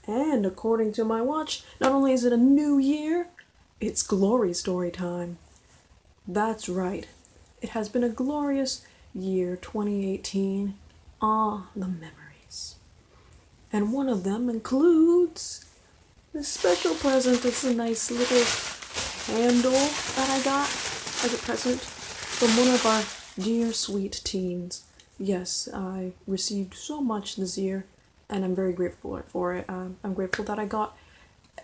And according to my watch, not only is it a new year, it's glory story time. That's right. It has been a glorious year, 2018. Ah, the memories. And one of them includes this special present. It's a nice little candle that I got as a present from one of our dear sweet teens. Yes, I received so much this year, and I'm very grateful for it. I'm grateful that I got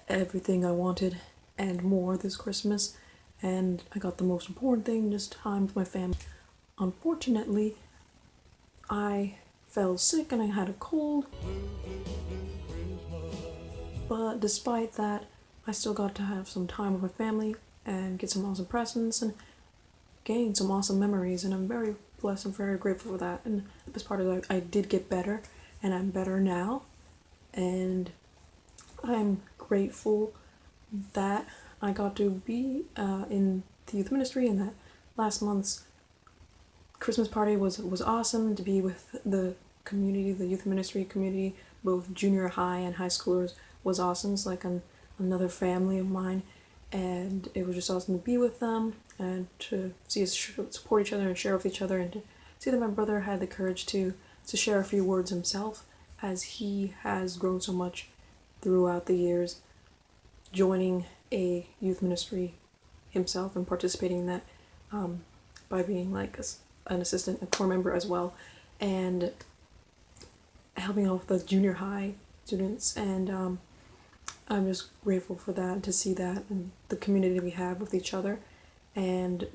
everything I wanted and more this Christmas, and I got the most important thing, just time with my family. Unfortunately, I fell sick and I had a cold, but despite that, I still got to have some time with my family and get some awesome presents and gain some awesome memories, and I'm very blessed and very grateful for that. And the best part is I did get better, and I'm better now, and I'm grateful that I got to be in the youth ministry, and that last month's Christmas party was awesome to be with the community, the youth ministry community, both junior high and high schoolers was awesome. It's like another family of mine, and it was just awesome to be with them and to see us support each other and share with each other, and to see that my brother had the courage to share a few words himself, as he has grown so much throughout the years, joining a youth ministry himself and participating in that by being like an assistant, a core member as well, and helping out with the junior high students. And I'm just grateful for that, to see that and the community we have with each other, and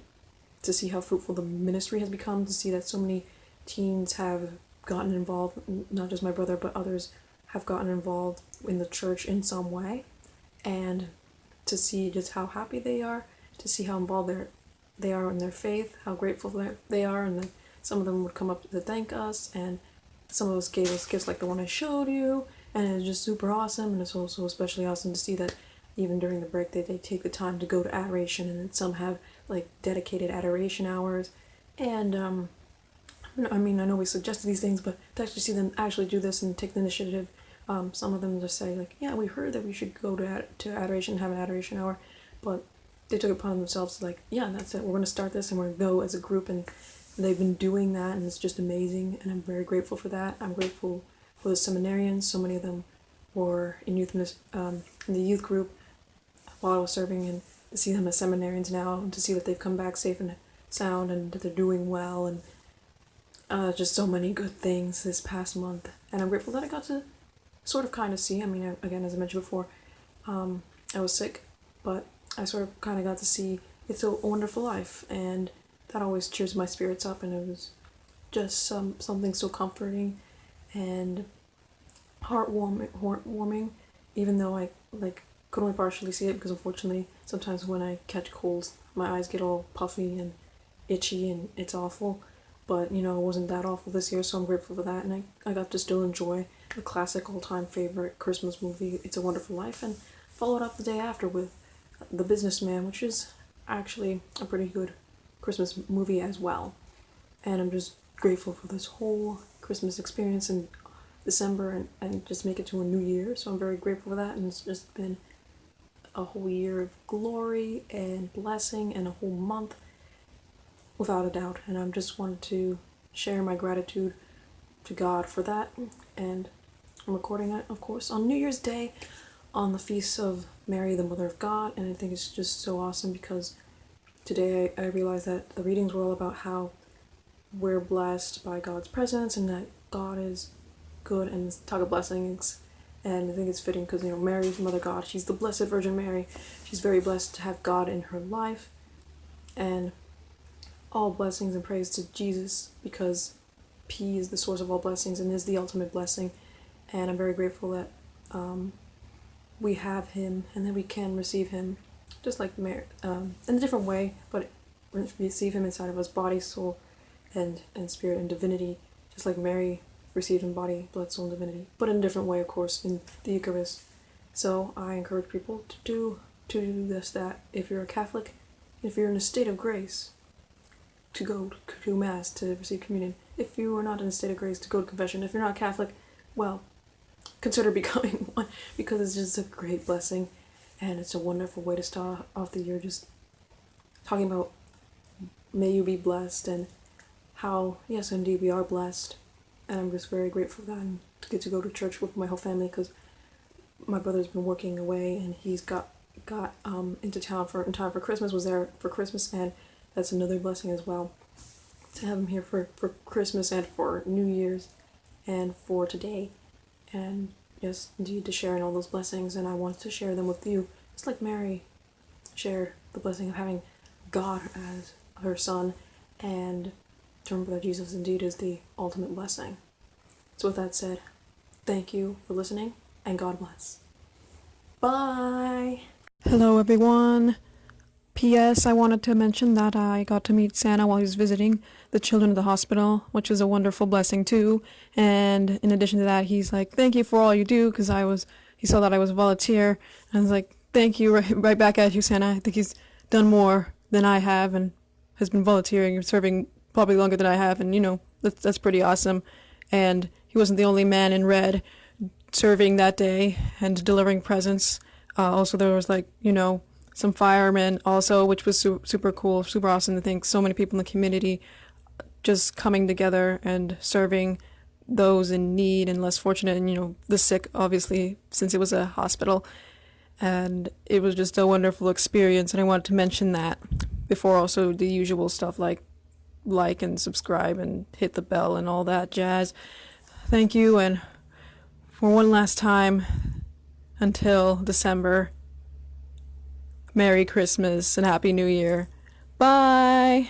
to see how fruitful the ministry has become, to see that so many teens have gotten involved, not just my brother, but others have gotten involved in the church in some way, and to see just how happy they are, to see how involved they are in their faith, how grateful they are, and then some of them would come up to thank us, and some of us gave us gifts like the one I showed you, and it was just super awesome. And it's also especially awesome to see that even during the break they take the time to go to adoration, and then some have like dedicated adoration hours. And I mean, I know we suggested these things, but to actually see them actually do this and take the initiative, some of them just say like, yeah, we heard that we should go to adoration and have an adoration hour, but they took it upon themselves like, yeah, that's it, we're going to start this and we're going to go as a group. And they've been doing that, and it's just amazing, and I'm very grateful for that. I'm grateful for the seminarians. So many of them were in in the youth group while I was serving, and to see them as seminarians now, and to see that they've come back safe and sound, and that they're doing well, and just so many good things this past month. And I'm grateful that I got to sort of kind of see, I mean, again, as I mentioned before, I was sick, but I sort of kind of got to see It's a Wonderful Life, and that always cheers my spirits up, and it was just something so comforting and heartwarming, even though I could only partially see it, because unfortunately sometimes when I catch colds my eyes get all puffy and itchy, and it's awful. But it wasn't that awful this year, so I'm grateful for that, and I got to still enjoy the classic all-time favorite Christmas movie, It's a Wonderful Life, and followed up the day after with The Businessman, which is actually a pretty good Christmas movie as well. And I'm just grateful for this whole Christmas experience in December, and just make it to a new year. So I'm very grateful for that, and it's just been a whole year of glory and blessing, and a whole month without a doubt. And I just wanted to share my gratitude to God for that. And I'm recording it, of course, on New Year's Day, on the feast of Mary, the Mother of God. And I think it's just so awesome, because today I realized that the readings were all about how we're blessed by God's presence, and that God is good, and talk of blessings. And I think it's fitting because, Mary's Mother God, she's the Blessed Virgin Mary. She's very blessed to have God in her life. And all blessings and praise to Jesus, because He is the source of all blessings and is the ultimate blessing. And I'm very grateful that we have Him, and that we can receive Him, just like Mary, in a different way, but receive Him inside of us, body, soul, and spirit, and divinity, just like Mary received in body, blood, soul, and divinity, but in a different way, of course, in the Eucharist. So I encourage people to do that. If you're a Catholic, if you're in a state of grace, to go to Mass, to receive communion. If you are not in a state of grace, to go to confession. If you're not Catholic, well, consider becoming one, because it's just a great blessing, and it's a wonderful way to start off the year. Just talking about may you be blessed, and how, yes, indeed, we are blessed. And I'm just very grateful for that, and to get to go to church with my whole family, because my brother's been working away, and he's got into town in time for Christmas, was there for Christmas, and that's another blessing as well, to have him here for Christmas and for New Year's and for today. And yes, indeed, to share in all those blessings, and I want to share them with you, just like Mary shared the blessing of having God as her son, and to remember that Jesus indeed is the ultimate blessing. So with that said, thank you for listening, and God bless. Bye! Hello everyone! P.S. I wanted to mention that I got to meet Santa while he was visiting the children at the hospital, which was a wonderful blessing too. And in addition to that, he's like, thank you for all you do, because he saw that I was a volunteer. And I was like, thank you, right back at you, Santa. I think he's done more than I have, and has been volunteering and serving probably longer than I have. And, that's pretty awesome. And he wasn't the only man in red serving that day and delivering presents. Also, there was some firemen also, which was super cool, super awesome to think so many people in the community just coming together and serving those in need and less fortunate, and the sick, obviously, since it was a hospital. And it was just a wonderful experience, and I wanted to mention that before also the usual stuff like and subscribe and hit the bell and all that jazz. Thank you, and for one last time, until December, Merry Christmas and Happy New Year. Bye!